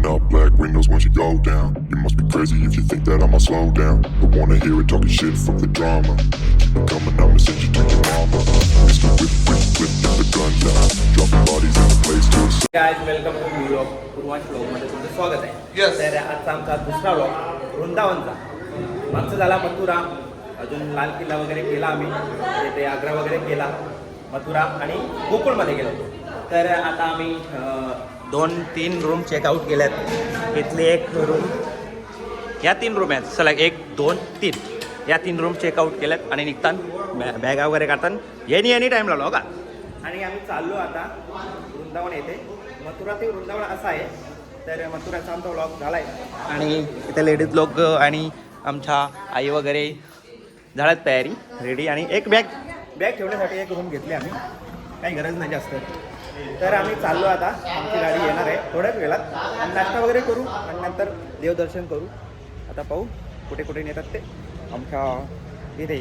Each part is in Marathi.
Pulling up black windows once you go down. You must be crazy if you think that I'ma slow down. Don't wanna hear it talking shit, fuck the drama. Keep it coming, I'ma send you to your mama. Mr. Whip, whip, whip, get the gun down. Dropping bodies in the place to a guys welcome to vlog Purvansh व्लॉगमध्ये तुमचं स्वागत आहे. तर आजचा आमचा दुसरा व्लॉग वृंदावनचा. मागचा झाला मथुरा, अजून लाल किल्ला वगैरे केला आम्ही, ते आग्रा वगैरे केला, मथुरा आणि गोकुळमध्ये गेलो. तर आता आम्ही 2-3 रूम चेकआउट केल्यात. इथली एक रूम, या 3 रूम आहेत. चला 1 2 3 या 3 रूम चेकआउट केल्यात आणि निघताना बॅगा वगैरे काढताना एनी टाईम लावलो का. आणि आम्ही चाललो आता वृंदावन येथे. मथुरा ते वृंदावन असं आहे. तर मथुराचा आमचा व्लॉग झाला आहे आणि इथे लेडीज लोक आणि आमच्या आई वगैरे झाल्यात तयारी रेडी. आणि एक बॅग ठेवण्यासाठी एक रूम घेतली आम्ही, काही गरज नाही जास्त. तर आम्ही चाललो आता. आमची गाडी येणार आहे थोड्याच वेळात. आणि नाश्ता वगैरे करू आणि नंतर देवदर्शन करू. आता पाहू कुठे कुठे नेतात ते आमच्या इथे.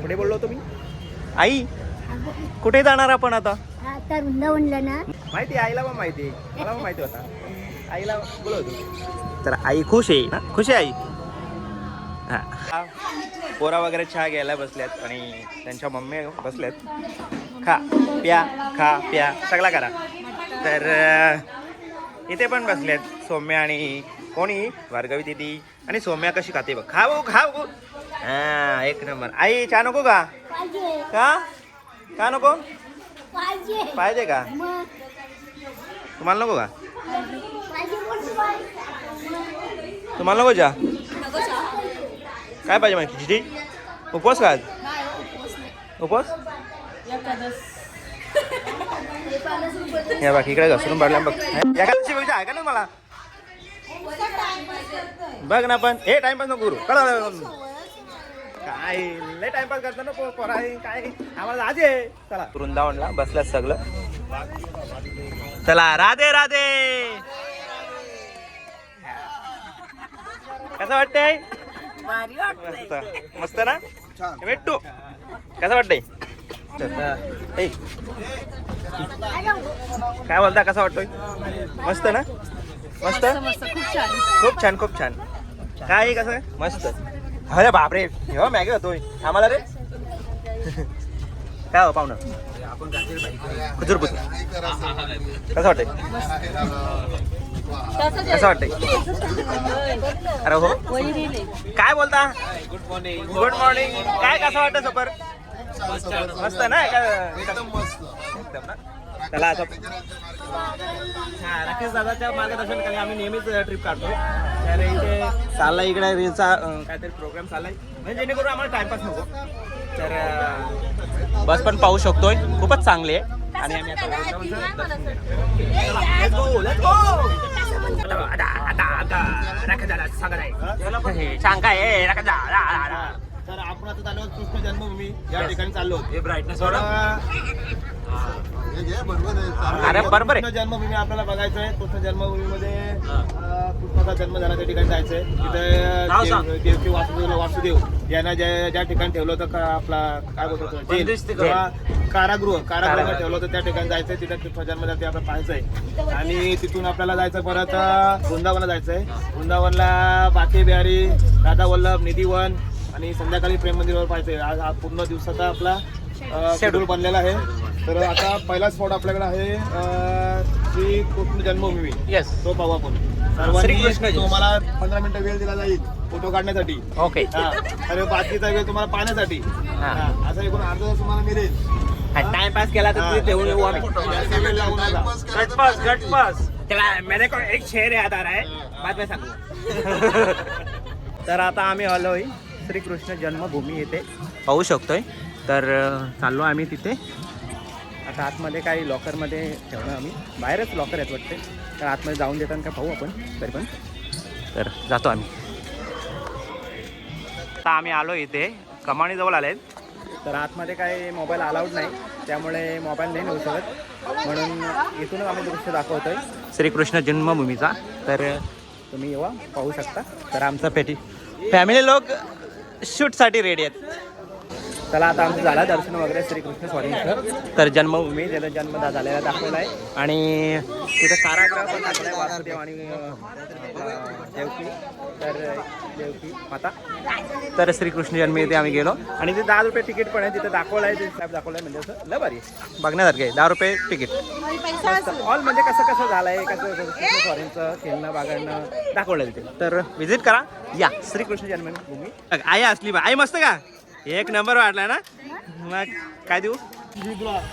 कुठे बोललो होतो मी आई, कुठे जाणार आपण आता? आता वृंदावनला ना. माहिती आईला पण माहिती, मला पण माहिती होता. आईला बोलवतो. तर आई खुश आहे ना? खुश आहे आई. हां, पोरा वगैरे चहा घ्यायला बसल्यात आणि त्यांच्या मम्मी बसल्यात. खा प्या सगळा करा. तर इथे पण बसल्यात सौम्या आणि कोणी भार्गवी दिदी. आणि सौम्या कशी खाते बघ. खा भाऊ. हां, एक नंबर. आई चहा नको का? का नको? पाहिजे का? तुम्हाला नको का? तुम्हाला नको चहा? काय पाहिजे माहिती? खिचडी? उपवास का? उपवास हे बघ इकडे घसरून पडल्या बघ. एखाद्याची बघ आहे का ना मला बघ ना. पण हे टाइमपास नको करू. कळलं काय लय टाइमपास करतो ना पोरा. काय आम्हाला आज आहे. चला वृंदावनला बसल्यात सगळं. चला राधे राधे. कसं वाटतंय? मस्त ना भेटू. कसं वाटतंय? काय बोलता? कसा वाटतोय? मस्त ना? मस्त खूप छान. काय कसं मस्त. अरे बापरे, हो मॅगी होतोय आम्हाला रे. काय हो पाहुणं खुजूरपूर. कसं वाटतंय? कसं वाटतंय? अरे हो काय बोलता? Good morning. काय कसं वाटतं सफर? मस्त ना? एकदम ना. चला आता राकेश दादाच्या मार्गदर्शनाखाली आम्ही नेहमीच ट्रिप काढतो. तर इथे चाललाय इकडे रीलचा काहीतरी प्रोग्राम चाललाय, म्हणजे जेणेकरून आम्हाला टाइमपास नको. तर बस पण पाहू शकतोय, खूपच चांगली आहे. आणि आम्ही आता सांगा आहे. तर आपण आता चाललो कृष्ण जन्मभूमी या ठिकाणी चाललो. हे ब्राईटनेस अरे बरोबर आहे. जन्मभूमी आपल्याला बघायचं आहे. कृष्ण जन्मभूमीमध्ये कृष्णाचा जन्म झाला त्या ठिकाणी जायचंय. तिथे देवकी वासुदेव यांना ज्या ठिकाणी ठेवलं होतं आपला काय बोलतो कारागृह ठेवलं होतं त्या ठिकाणी जायचंय. तिथे कृष्ण जन्म झाला ते आपल्याला पाहायचंय. आणि तिथून आपल्याला जायचं परत वृंदावनला जायचंय. वृंदावनला बाके बिहारी, राधा वल्लभ, निधिवन आणि संध्याकाळी प्रेम मंदिरावर पाहायचंय. आज हा पूर्ण दिवसाचा आपला शेड्यूल बनलेला आहे. तर आता पहिला स्पॉट आपल्याकडे आहे श्री कृष्ण जन्मभूमी. तो पाहू आपण सर्वांनी. तुम्हाला 15 मिनिटं वेळ दिला जाईल फोटो काढण्यासाठी. ओके. तर बाकीचा वेळ तुम्हाला पाहण्यासाठी. असं एकूण अर्धा तास तुम्हाला मिळेल. टाइमपास केला तर गटपास त्याला मेरे को एक शेर याद आ रहा है, बाद में सांगू. तर आता आम्ही आलोय श्रीकृष्ण जन्मभूमी येथे पाहू शकतोय. तर चाललो आम्ही तिथे. आता आतमध्ये काही लॉकरमध्ये ठेवणं आम्ही, बाहेरच लॉकर आहेत वाटते. तर आतमध्ये जाऊन देताना काय पाहू आपण तरी पण. तर जातो आम्ही. आता आम्ही आलो इथे कमानीजवळ आले. तर आतमध्ये काही मोबाईल अलाउड नाही, त्यामुळे मोबाईल नाही नेऊ शकत. म्हणून इथूनच आम्ही दृश्य दाखवतोय श्रीकृष्ण जन्मभूमीचा. तर तुम्ही येवा पाहू शकता. तर आमचा फॅमिली लोक शूटसाठी रेडी आहेत. चला आता आमचं झालं दर्शन वगैरे श्रीकृष्ण स्वामींचं. तर जन्मभूमी त्याचा जन्म झालेला दाखवला आहे आणि तिथं कारागृह पण दाखवला आहे वासुदेव आणि देवकी. तर देवकी माता. तर श्रीकृष्ण जन्म इथे आम्ही गेलो आणि तिथे 10 रुपये तिकीट पण आहे तिथे दाखवलं आहे. तिथे दाखवलं आहे म्हणजे असं लय भारी बघण्यासारखं आहे. 10 रुपये तिकीट ऑल म्हणजे कसं कसं झालं आहे कसं कृष्ण स्वामींचं खेळणं बागडणं दाखवलं तिथे. तर व्हिजिट करा या श्रीकृष्ण जन्मभूमी. आई असली बा आई मस्त का एक नंबर वाटला ना. मग काय देऊ.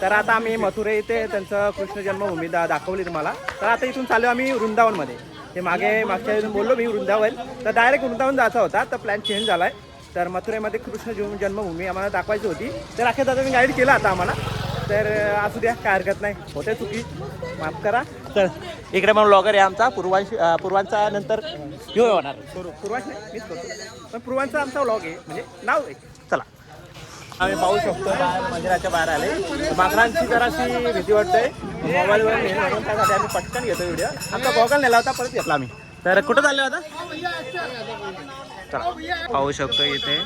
तर आता आम्ही मथुरा इथे त्यांचं कृष्ण जन्मभूमी दाखवली तुम्हाला. तर आता इथून चालू आम्ही वृंदावनमध्ये. ते मागच्या इथून बोललो मी वृंदावन. तर डायरेक्ट वृंदावन जायचा होता तर प्लॅन चेंज झाला आहे. तर मथुरेमध्ये कृष्ण जन्मभूमी आम्हाला दाखवायची होती. तर अखेर दादा मी गाईड केला आता आम्हाला. तर असू द्या काय हरकत नाही होते चुकी माफ करा. तर इकडे मग ब्लॉगर आहे आमचा पूर्वांचा नंतर घेऊ होणार पूर्वांश नाही मीच करतो पण पूर्वांचा आमचा व्लॉग आहे म्हणजे नाव आहे. चला आम्ही पाहू शकतो मंदिराच्या बाहेर आले. माकडांची जराशी भीती वाटते मोबाईलवर म्हणून त्यासाठी आम्ही पटकन घेतो व्हिडिओ. आमचा गॉगल नेला होता परत घेतला आम्ही. तर कुठं चाललो होता चला पाहू शकतो इथे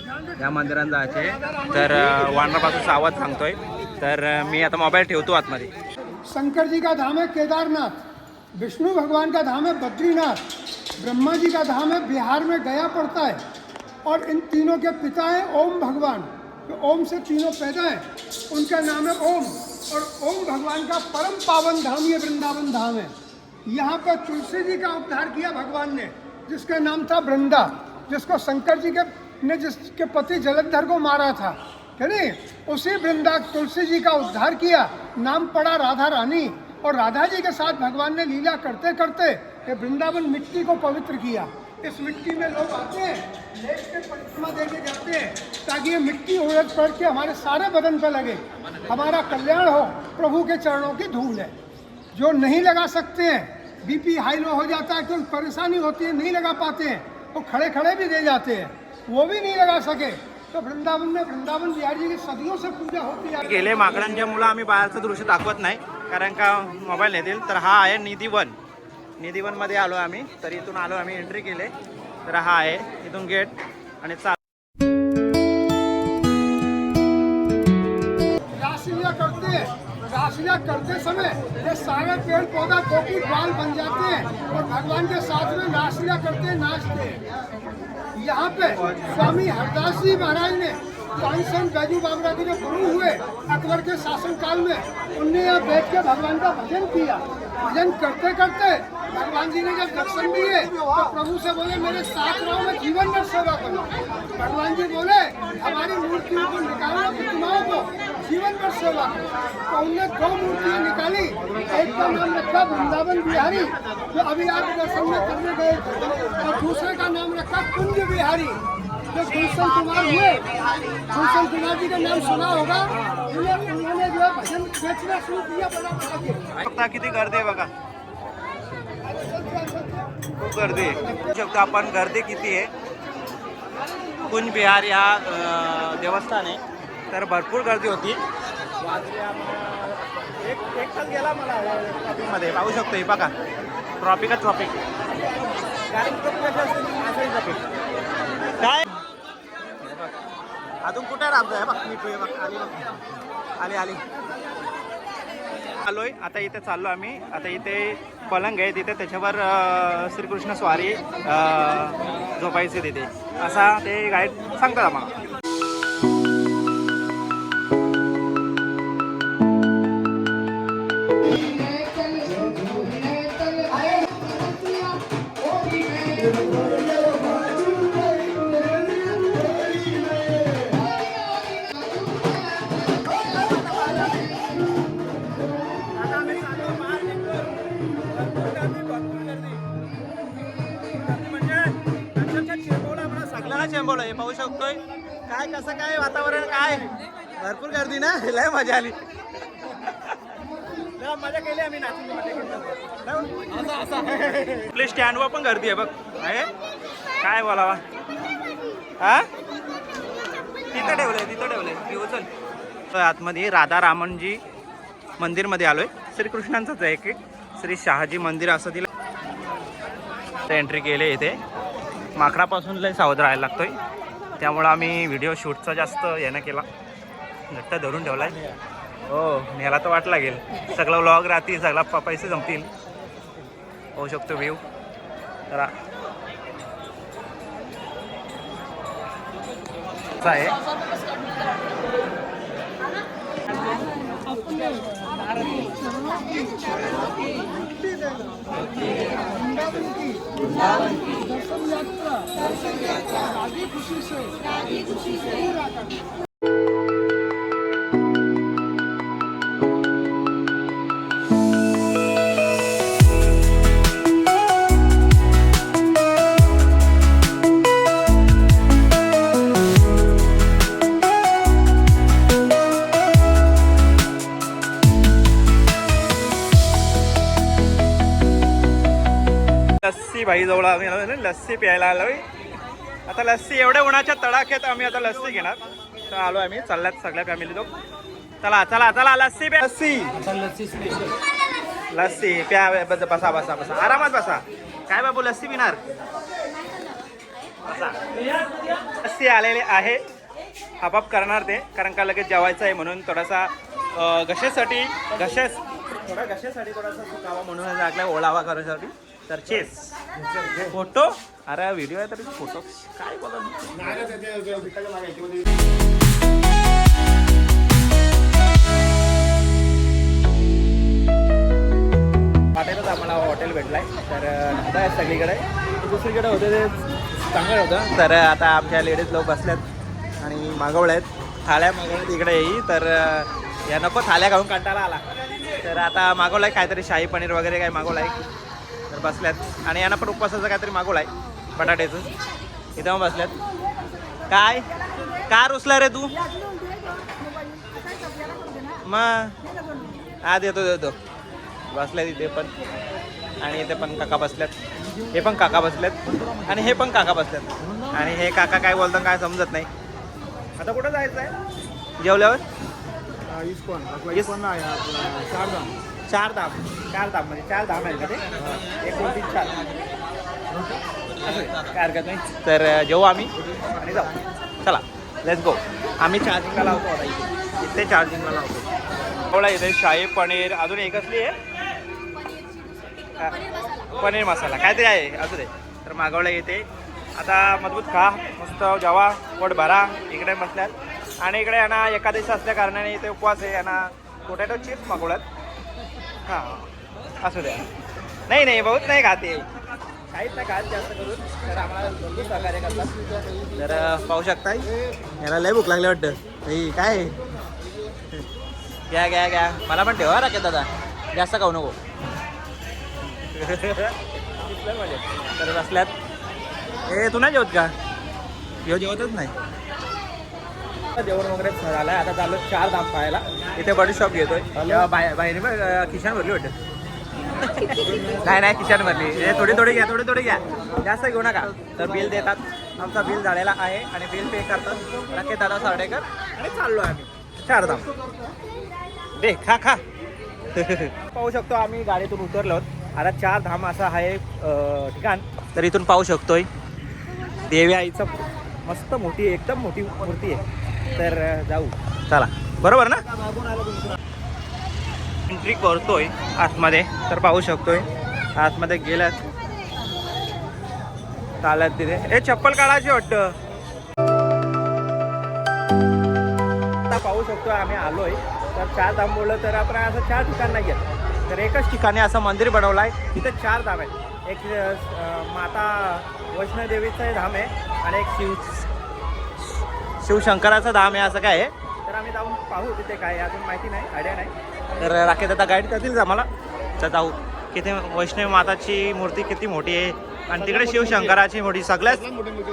या मंदिरात जायचे. तर वानरापासून आवाज सांगतोय. तर मी आता मोबाईल ठेवतो आतमध्ये. शंकर जी का धाम है केदारनाथ, विष्णु भगवान का धाम है बद्रीनाथ, ब्रह्मा जी का धाम है बिहार में गया पड़ता है और इन तीनों के पिता हैं ओम भगवान. तो ओम से तीनों पैदा हैं उनका नाम है ओम. और ओम भगवान का परम पावन धाम ये वृंदावन धाम है. यहाँ पर तुलसी जी का उद्धार किया भगवान ने जिसका नाम था वृंदा, जिसको शंकर जी ने जिसके पति जलंधर को मारा था है नहीं. उसी वृंदा तुलसी जी का उद्धार किया. नाम पड़ा राधा रानी. और राधा जी के साथ भगवान ने लीला करते करते ये वृंदावन मिट्टी को पवित्र किया. इस मिट्टी में लोग आते हैं लेट के परिक्रमा देके जाते हैं ताकि ये मिट्टी उड़द पड़ के हमारे सारे बदन पे लगे हमारा कल्याण हो. प्रभु के चरणों की धूल है. जो नहीं लगा सकते हैं बीपी हाई लो हो जाता है कोई परेशानी होती है नहीं लगा पाते हैं वो खड़े खड़े भी दे जाते हैं वो भी नहीं लगा सके. तो वृंदावन में वृंदावन बिहार जी की सदियों से पूजा होती है. गेले माकडांच्या मुलं आम्ही बाहेरचं दृश्य दाखवत नाही कारण का मोबाईल नेतील. तर हा आहे निधीवन मध्ये आलो आम्ही. तर इथून आलो आम्ही एंट्री केले. तर हा आहे इथून गेट आणि रासलीला करते समय ये सारे पेड़ पौधा कोकी बाल बन जाते हैं और भगवान के साथ में रासलीला करते नाचते हैं. यहाँ पे स्वामी हरदास जी महाराज ने कांसन बैजू बाबरा के जो गुरु हुए अकबर के शासनकाल में उनने यहाँ बैठ के भगवान का भजन किया. भजन करते करते भगवान जी ने जब दर्शन दिए तो प्रभु से बोले मेरे साथ रहो मैं जीवन भर सेवा करूँ. भगवान जी बोले हमारी मूर्तियों को निकालो प्रतिमाओं को जीवन भर सेवा करो. तो उनने 2 मूर्तियाँ निकाली. एक का नाम रखा वृंदावन बिहारी जो अभी आप दर्शन में करने गए थे और दूसरे का नाम रखा कुंज बिहारी जो गुलशन कुमार हुए. गुलशन कुमार जी का नाम सुना होगा. उन्होंने जो है भजन बेचना शुरू किया बड़ा किती गर्दी आहे बघा खूप गर्दी आहे. शकतो आपण गर्दी किती आहे. कुंज बिहार या देवस्थान आहे तर भरपूर गर्दी होती. एक तास गेला मला ट्रॉफिकमध्ये पाहू शकतो. हे बघा ट्रॉफिकच ट्रॉफिक काय अजून कुठे राहतो आहे बघ मी बघ आली आलोय. आता इथे चाललो आम्ही. आता इथे पलंग आहे तिथे त्याच्यावर श्रीकृष्ण स्वारी झोपायची तिथे असा ते गाईड सांगतात आम्हाला. चेंबोला हे पाहू शकतोय काय कसं काय वातावरण काय भरपूर गर्दी ना. लय मजा आली. मजा केली आम्ही आपल्या स्टँडवर पण गर्दी आहे बघ आहे काय बोलावा. हा तिथं ठेवलंय घेऊ चल. आतमध्ये राधा रामनजी मंदिरमध्ये आलोय. श्रीकृष्णांचंच आहे एक श्री शहाजी मंदिर असं दिलं. एंट्री केले इथे. माकडापासून लय सावध राहायला लागतोय त्यामुळं आम्ही व्हिडिओ शूटचा जास्त यानं केला घट्ट धरून ठेवलाय. हो न्यायला तर वाट लागेल. सगळं व्लॉग राहतील, सगळा पैसे जमतील. होऊ शकतो व्ह्यू जरा आहे. दर्शन यात्रा राजी खुशी से पूरा करना. लस्सी भाई जवळ आम्ही आलो ना, लस्सी प्यायला आलोय. आता लस्सी एवढ्या उन्हाच्या तडाख्यात आम्ही आता लस्सी घेणार. तर आलो आम्ही, चालल्यात सगळ्या फॅमिली लोक. चला चला चला लस्सी प्या. लस्सी प्या. बसा बसा बसा आरामात बसा. काय बाबू लस्सी पिणार? बसा. लस्सी आलेले आहे. हापाप करणार ते, कारण का लगेच जेवायचं आहे म्हणून थोडासा घशासाठी थोडासा सुकावा म्हणून लागला ओळावा करण्यासाठी. तर चेस फोटो. अरे व्हिडिओ आहे तरी फोटो काय बघा. पाटेलच आम्हाला हॉटेल भेटलाय. तर आता आहे सगळीकडे. दुसरीकडे होते ते चांगलं होतं. तर आता आमच्या लेडीज लोक बसल्यात आणि मागवल्या आहेत थाळ्या मागवल्यात इकडे येई. तर या नको थाळ्या खाऊन कंटाळा आला. तर आता मागवलाय काहीतरी शाही पनीर वगैरे काय मागवलाय. तर बसल्यात आणि यांना पण उपवासाचं काहीतरी मागवलाय बटाट्याचं. इथं मग बसल्यात. काय का रुसला रे तू? मग हा देतो बसल्यात इथे पण. आणि इथे पण काका बसल्यात. हे पण काका बसल्यात आणि हे पण काका बसल्यात. आणि हे काका काय बोलतात काय समजत नाही. आता कुठं जायचं आहे जेवल्यावर? चार धाम म्हणजे 4 धाम आहेत का ते? 1 2 3 4 काय हरकत नाही. तर जेवू आम्ही आणि जाऊ. चला लेट्स गो. आम्ही चार्जिंगला लावतो आता इथे चार्जिंगला लावतो. थोडा इथे शाही पनीर. अजून एक असली आहे पनीर मसाला काहीतरी आहे असू दे. तर मागवलं येते. आता मजबूत खा मस्त जेवा पोट भरा. इकडे बसल्यात आणि इकडे यांना एकादशी असल्या कारणाने इथे उपवास आहे. यांना पोटॅटो चिप्स मागवल्यात. हां असू द्या. नाही बहुत नाही खाते काहीच नाही खात जास्त करून. तर आम्हाला भरपूर सहकार्य करतात. तर पाहू शकताय याला लय भूक लागली वाटतं. काय घ्या मला पण ठेवा राखेल दादा. जास्त खाऊ नको. तर बसल्यात. तू नाही जेवत का? जेवतच नाही. जेवण वगैरे झालं आहे. आता चालू 4 धाम पाहायला. इथे बडी शॉप घेतोय. बाहेर मग खिशान भरली वाटतं. नाही खिशान भरली. थोडी घ्या जास्त घेऊ नका. तर बिल देतात. आमचा बिल झालेला आहे आणि बिल पे करतात राकेश दादा सार्डेकर. आणि चाललो आहे आम्ही 4 धाम. दे खा पाहू शकतो आम्ही गाडीतून उतरलो. आता 4 धाम असं आहे ठिकाण. तर इथून पाहू शकतोय देवी आईचं मस्त मोठी एकदम मोठी मूर्ती आहे. तर जाऊ चला. बरोबर ना? एंट्री करतोय आतमध्ये. तर पाहू शकतोय आतमध्ये गेल्यात चालत तिथे. हे चप्पल काढायची वाटतं. आता पाहू शकतोय आम्ही आलोय. तर 4 धाम बोललं तर आपण असं 4 ठिकाण नाही आहेत. तर एकच ठिकाणी असं मंदिर बनवलं आहे. तिथे 4 धाम आहेत. एक माता वैष्णोदेवीचं धाम आहे आणि एक शिवशंकराचं धाम आहे. असं काय आहे. तर आम्ही जाऊन पाहू तिथे काय अजून माहिती नाही, आयडिया नाही. तर राकेश आता गाईड करतील आम्हाला. तर जाऊ. किती वैष्णवी माताची मूर्ती किती मोठी आहे आणि तिकडे शिवशंकराची मोठी सगळ्यात मोठी मूर्ती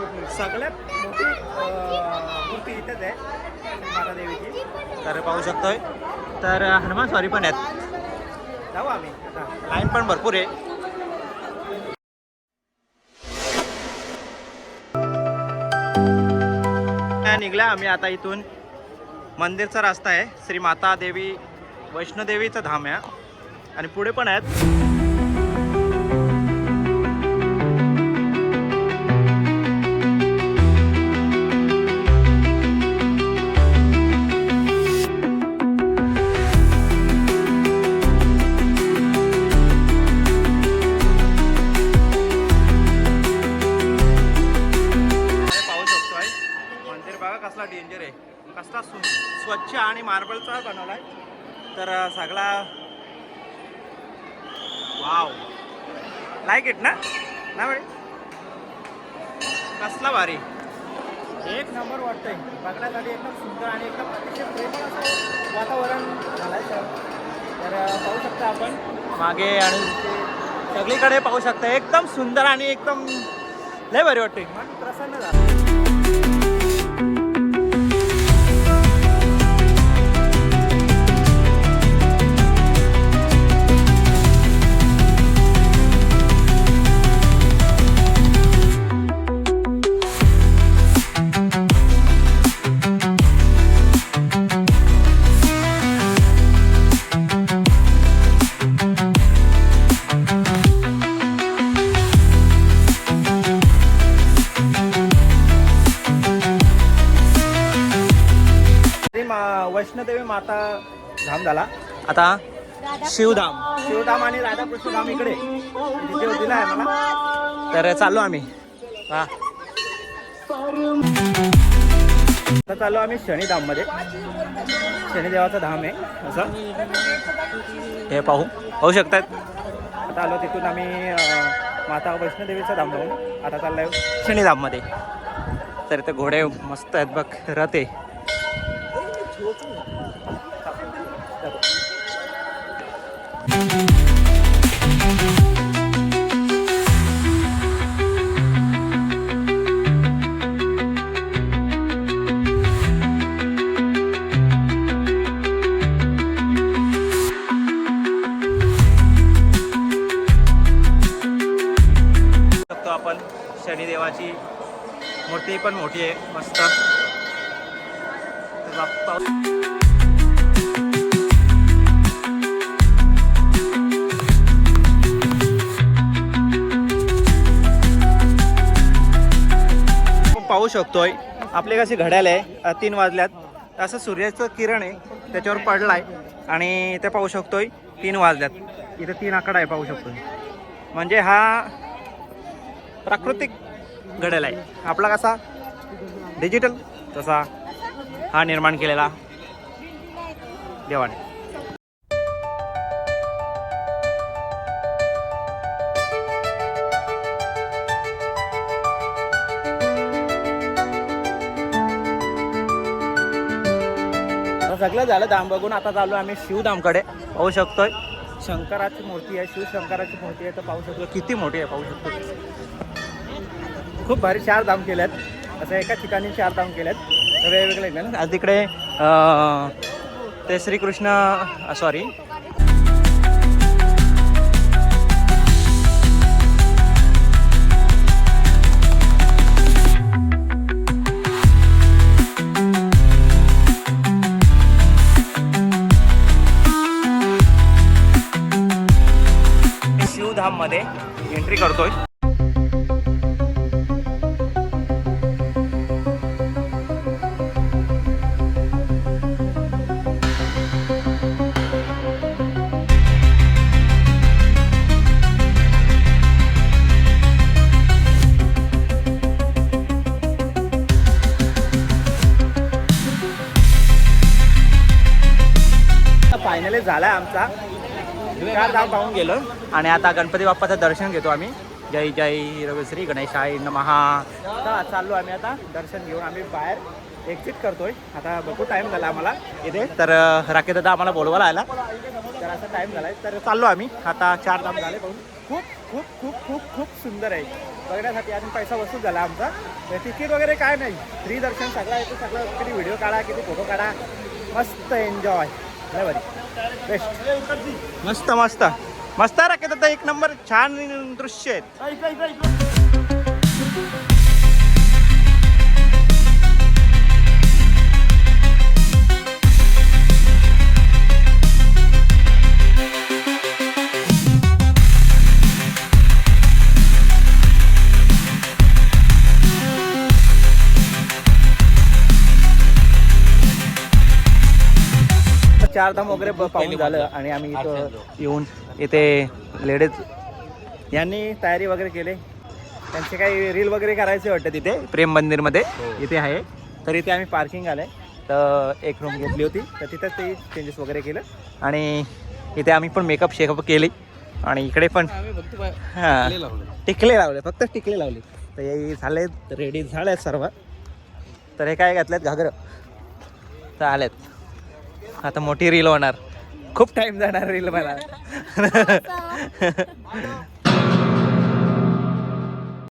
इथेच आहे माता देवीची. तर पाहू शकतोय. तर हनुमान स्वारी पण आहेत. जाऊ आम्ही. आता लाईन पण भरपूर आहे. निघला आम्ही आता इथून. मंदिरचा रस्ता आहे. श्री माता देवी वैष्णोदेवीचं धाम आहे आणि पुढे पण आहेत. डेंजर आहे. कसला स्वच्छ आणि मार्बलचा बनवलाय. तर सगळा वाव लाईक इट ना बरे. कसला भारी, एक नंबर वाटतंय बघण्यासाठी. एकदम सुंदर आणि एकदम अतिशय प्रेमळ असं वातावरण झालंय सर. तर पाहू शकता आपण मागे आणि सगळीकडे पाहू शकता. एकदम सुंदर आणि एकदम लय भारी वाटते. मन प्रसन्न झालं. वैष्णोदेवी माता धाम झाला. आता शिवधाम आणि राधाकृष्ण धाम इकडे तिथे दिला आहे मला. तर चाललो आम्ही. आता चाललो आम्ही शनिधाम मध्ये. शनिदेवाचं धाम आहे असं हे पाहू शकतात. आता आलो तिथून आम्ही माता वैष्णोदेवीचं धाम जाऊन आता चाललोय शनिधाम मध्ये. तर इथे घोडे मस्त आहेत बघ, रथ आहे. आपण शनिदेवाची मूर्ती पण मोठी आहे मस्त. पाहू शकतोय आपले कशी घड्याळ आहे 3 वाजल्यात. असं सूर्याचं किरण आहे त्याच्यावर पडलाय आणि ते पाहू शकतोय 3 वाजल्यात. इथे 3 आकडा आहे पाहू शकतोय. म्हणजे हा प्राकृतिक घड्याळ आहे. आपला कसा डिजिटल तसा हा निर्माण केलेला देवाने. सगळं झालं धाम बघून. आता चालू आम्ही शिवधामकडे. पाहू शकतोय शंकराची मूर्ती आहे, शिवशंकराची मूर्ती आहे. तर पाहू शकतो किती मोठी आहे. पाहू शकतो खूप भारी 4 धाम केल्यात. असं एका ठिकाणी 4 धाम केल्यात वेगवेगळे ना. आज तिकडे ते श्रीकृष्ण सॉरी शिवधाम मध्ये एंट्री करतोय. फायनली झालाय आमचा 4 धाम पाहून गेलो. आणि आता गणपती बाप्पाचं दर्शन घेतो आम्ही. जय जय रविश्री गणेशाय नमः. तर चाललो आम्ही आता दर्शन घेऊन. आम्ही बाहेर एक्झिट करतोय. आता बघू टाईम झाला आम्हाला इथे. तर राकेश दादा आम्हाला बोलवायला आला. तर असा टाईम झालाय. तर चाललो आम्ही आता. 4 धाम झाले पाहून. खूप खूप खूप खूप खूप सुंदर आहे बघण्यासाठी. अजून पैसा वसूल झाला आमचा. तिकीट वगैरे काय नाही, फ्री दर्शन सगळं आहे. सगळं किती व्हिडिओ काढा, किती फोटो काढा, मस्त एन्जॉय. बरोबर बेस्ट. मस्त मस्त मस्त राकेश दादा. एक नंबर छान दृश्य आहेत. 4 धाम वगैरे पाहून झालं. आणि आम्ही इथं येऊन इथे लेडीज यांनी तयारी वगैरे केली. त्यांचे काही रील वगैरे करायचे वाटतं तिथे प्रेम मंदिरमध्ये. इथे आहे तर इथे आम्ही पार्किंग आलं आहे, तर एक रूम घेतली होती, तर तिथंच ते चेंजेस वगैरे केलं आणि इथे आम्ही पण मेकअप शेकअप केली आणि इकडे पण हां टिकले लावले, फक्त टिकले लावले. तर हे झाले रेडी झाले सर्व. तर हे काय घातलेत घागरं तर आलेत. आता मोठी रील होणार, खूप टाइम जाणार रील मला.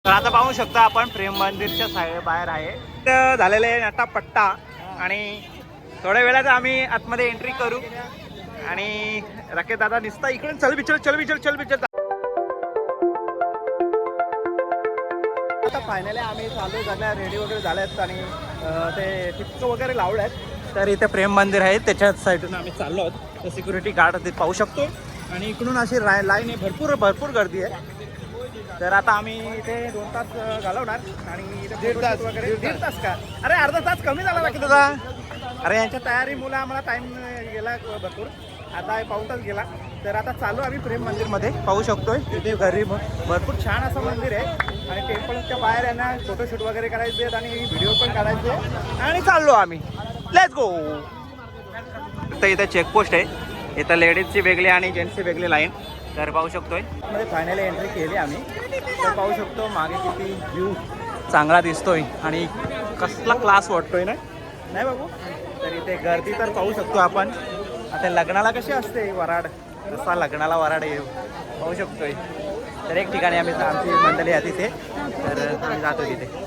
तर आता पाहू शकता आपण प्रेम मंदिरच्या बाहेर आहे. तर झालेलं आहे नटापट्टा आणि थोड्या वेळात आम्ही आतमध्ये एंट्री करू आणि राकेश दादा दिसता इकडून चल बिचल चल बिचल चल बिचल. आता फायनली आम्ही चालू झाल्या, रेडी वगैरे झाल्यात आणि ते टिपकं वगैरे लावलं आहेत. तर इथे प्रेम मंदिर आहे, त्याच्या साईडून आम्ही चाललो आहोत. तर सिक्युरिटी गार्ड ते पाहू शकतो आणि इकडून अशी लाईन आहे, भरपूर गर्दी आहे. तर आता आम्ही इथे 2 तास घालवणार आणि इथे 1.5 तास वगैरे 1.5 तास का, अरे अर्धा तास कमी झाला बाकी तुझा. अरे यांच्या तयारीमुळे आम्हाला टाईम गेला भरपूर, आता पाऊण तास गेला. तर आता चालू आम्ही प्रेम मंदिरमध्ये, पाहू शकतोय तिथे घरी भरपूर छान असं मंदिर आहे आणि टेम्पलच्या बाहेर यांना फोटोशूट वगैरे करायचे आहेत आणि व्हिडिओ पण काढायचे आणि चाललो आम्ही. Let's go. तर इथे चेकपोस्ट आहे, इथं लेडीजची वेगळी आणि जेंट्सची वेगळी लाईन. तर पाहू शकतोय मध्ये फायनली एंट्री केली आम्ही. तर पाहू शकतो मागे किती व्ह्यू चांगला दिसतोय आणि कसला क्लास वाटतोय ना, नाही बाबू. तर इथे गर्दी तर पाहू शकतो आपण. आता लग्नाला कशी असते वराड, जसा लग्नाला वराड येऊ पाहू शकतोय. तर एक ठिकाणी आम्ही आमची मंडळी आहे तिथे, तर आम्ही जातो तिथे.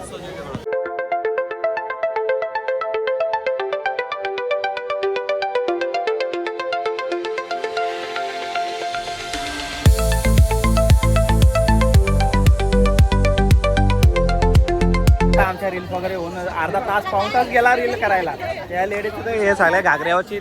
आमच्या रील्स वगैरे होऊन अर्धा तास पाऊण तास गेला रील करायला. त्या लेडीज हे सगळ्या घागऱ्यावरची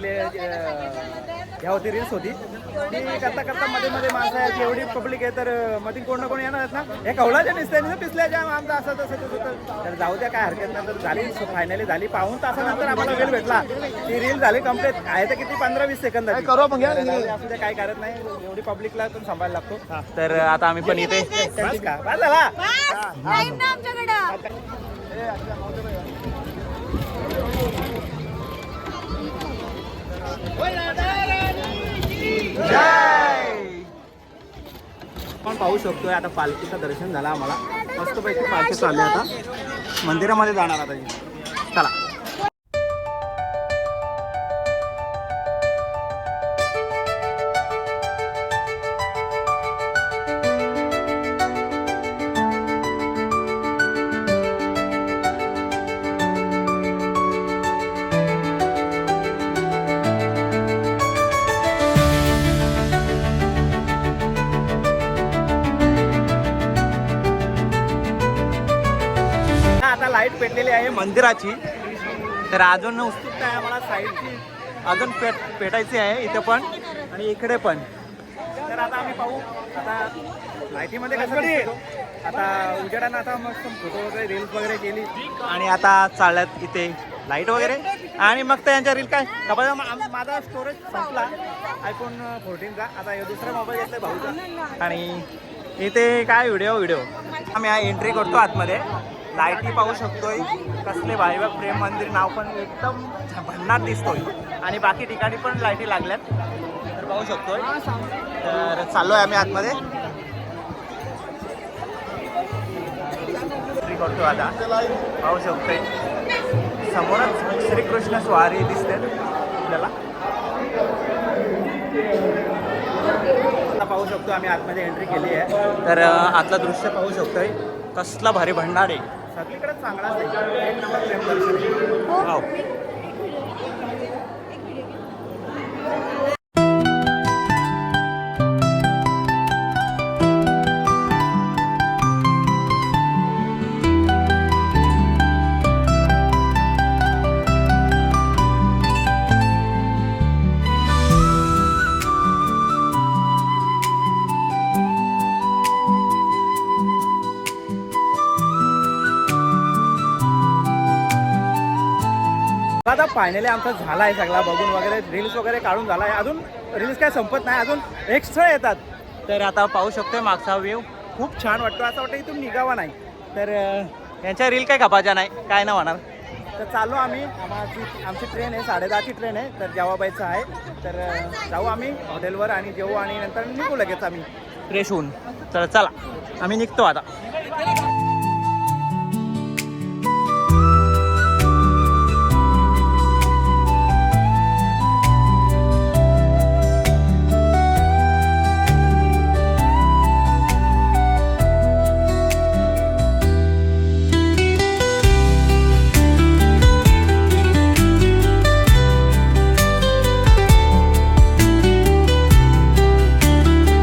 ह्या होती रील्स होती, ती करता करता मध्ये माणसं याची एवढी पब्लिक आहे, तर मध्ये कोण ना कोण येणार आहेत ना, हे कवलाच्या दिसते पिसल्याच्या आमचं असं तसं तसं. तर जाऊ द्या, काय हरकत नाही. तर झाली फायनली झाली, पाऊण तासानंतर आम्हाला वेळ भेटला. ती रील झाली कम्प्लीट. आहे तर किती 15-20 सेकंद करू आपण, असू द्या काय करत नाही, एवढी पब्लिकला पण सांभाळायला लागतो. तर आता आम्ही पण इथे का झाला आपण पाहू शकतोय. आता पालखीचं दर्शन झालं आम्हाला, मस्तपैकी पालखी चालली. आता मंदिरामध्ये जाणार आता, चला. लाईट पेटलेली आहे मंदिराची. तर अजून उत्सुकता आहे आम्हाला साईडची, अजून पेटायची आहे इथे पण आणि इकडे पण. तर आता आम्ही पाहू आता लाईटीमध्ये कसं दिसतो. आता उजेडानं आता मस्त फोटो वगैरे रील्स वगैरे केली आणि आता चालल्यात इथे लाईट वगैरे आणि मग तर यांच्या रील काय कबा. माझा स्टोरेज संपला iPhone 14चा, आता दुसरा मोबाईल घेतला भाऊचा आणि इथे काय व्हिडिओ आम्ही एंट्री करतो आतमध्ये. लाईटी पाहू शकतोय कसले भाई प्रेम मंदिर, नाव पण एकदम भन्नाट दिसतोय आणि बाकी ठिकाणी पण लाईटी लागल्यात. तर पाहू शकतोय. तर चाललोय आम्ही आतमध्ये, करतो आता. पाहू शकतोय समोरच श्रीकृष्ण स्वारी दिसते आपल्याला. पाहू शकतो आम्ही आतमध्ये एंट्री केली आहे. तर आतलं दृश्य पाहू शकतोय, कसला भारी भंडार आहे. सगळीकडे चांगला एक नंबर प्रेम दर्शन. वाव. आता फायनली आमचा झाला आहे सगळा बघून वगैरे, रील्स वगैरे काढून झाला आहे. अजून रील्स काय संपत नाही, अजून एक्स्ट्रा येतात. तर आता पाहू शकतोय मागचा व्ह्यू खूप छान वाटतो. असं वाटतं इथून निघावा नाही. तर यांच्या रील काय खपायच्या नाही, काय नाही होणार. तर चाललो आम्ही. आमची ट्रेन आहे 10:30ची ट्रेन आहे. तर जेवाबाईचं आहे. तर जाऊ आम्ही हॉटेलवर आणि जेवू आणि नंतर निघू लगेच आम्ही फ्रेश होऊन. तर चला आम्ही निघतो आता.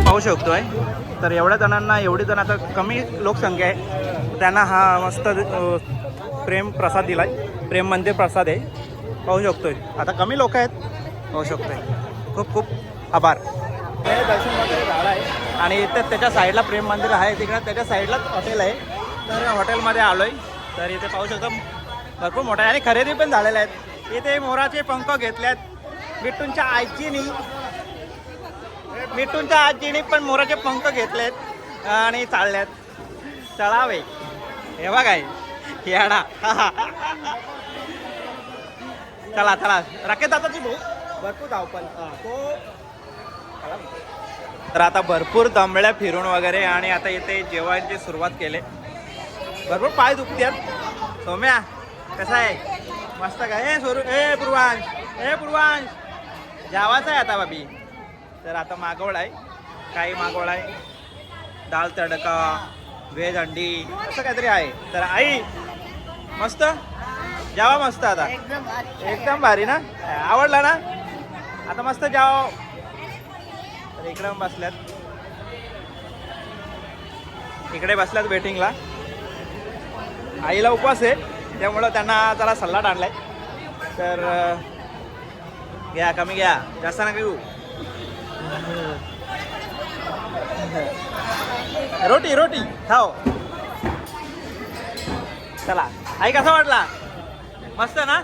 पाहू शकतोय तर एवढ्या जणांना एवढी जण आता कमी लोकसंख्या आहे त्यांना हा मस्त प्रेम प्रसाद दिलाय. प्रेम मंदिर प्रसाद आहे. पाहू शकतोय आता कमी लोक आहेत. पाहू शकतोय. खूप खूप आभार. हे दर्शन वगैरे झालं आहे आणि इथे त्याच्या साईडला प्रेम मंदिर आहे. तिकडे त्याच्या साईडलाच हॉटेल आहे. तर हॉटेलमध्ये आलो आहे. तर इथे पाहू शकतो भरपूर मोठा आहे आणि खरेदी पण झालेल्या आहेत. इथे मोराचे पंख घेतल्यात. बिट्टूंच्या आजीनी पण मोराचे पंख घेतलेत आणि चालल्यात. चढावे हे बघाय येडा. चला चला राकेश दादाची भरपूर धावपल. तर आता भरपूर दमड्या फिरून वगैरे आणि आता इथे जेवायची सुरुवात केली. भरपूर पाय दुखतात. सोम्या कसा आहे? मस्त काय? ए पूर्वांश जेवायचं आहे आता बाबी. तर आता मागवलं आहे. काही मागवलं आहे. दाल तडका, व्हेज अंडी असं काहीतरी आहे. तर आई मस्त जेवा. मस्त आता एकदम भारी ना? आवडला ना? आता मस्त जेवा. तर इकडं बसल्यात. इकडे बसल्यात वेटिंगला. आईला उपवास आहे त्यामुळं त्यांना जरा सल्ला आणलाय. तर घ्या कमी घ्या जास्त नका घेऊ. रोटी खाओ. चला आई कसा वाटला? मस्त ना?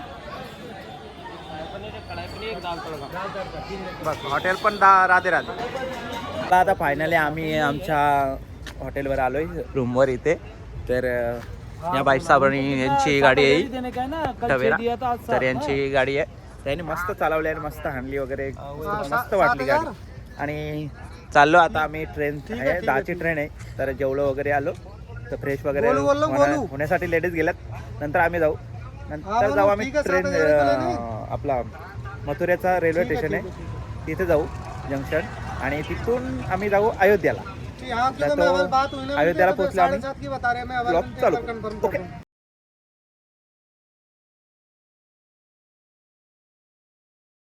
बस हॉटेल पण राधे राधे. आता फायनली आम्ही आमच्या हॉटेलवर आलोय रूमवर इथे. तर या बाईक साबणी यांची गाडी आहे टवेरा. तर यांची गाडी आहे. त्यांनी मस्त चालवली आणि मस्त हाणली वगैरे. मस्त वाटली गाडी. आणि चाललो आता आम्ही. ट्रेन आहे 10ची ट्रेन आहे. तर जेवलो वगैरे आलो. तर फ्रेश वगैरे होण्यासाठी लेडीज गेल्यात. नंतर आम्ही जाऊ. नंतर जाऊ आम्ही ट्रेन आपला मथुरेचा रेल्वे स्टेशन आहे तिथे जाऊ जंक्शन. आणि तिथून आम्ही जाऊ अयोध्याला. अयोध्याला पोहोचलो आम्ही. ब्लॉग चालू. ओके.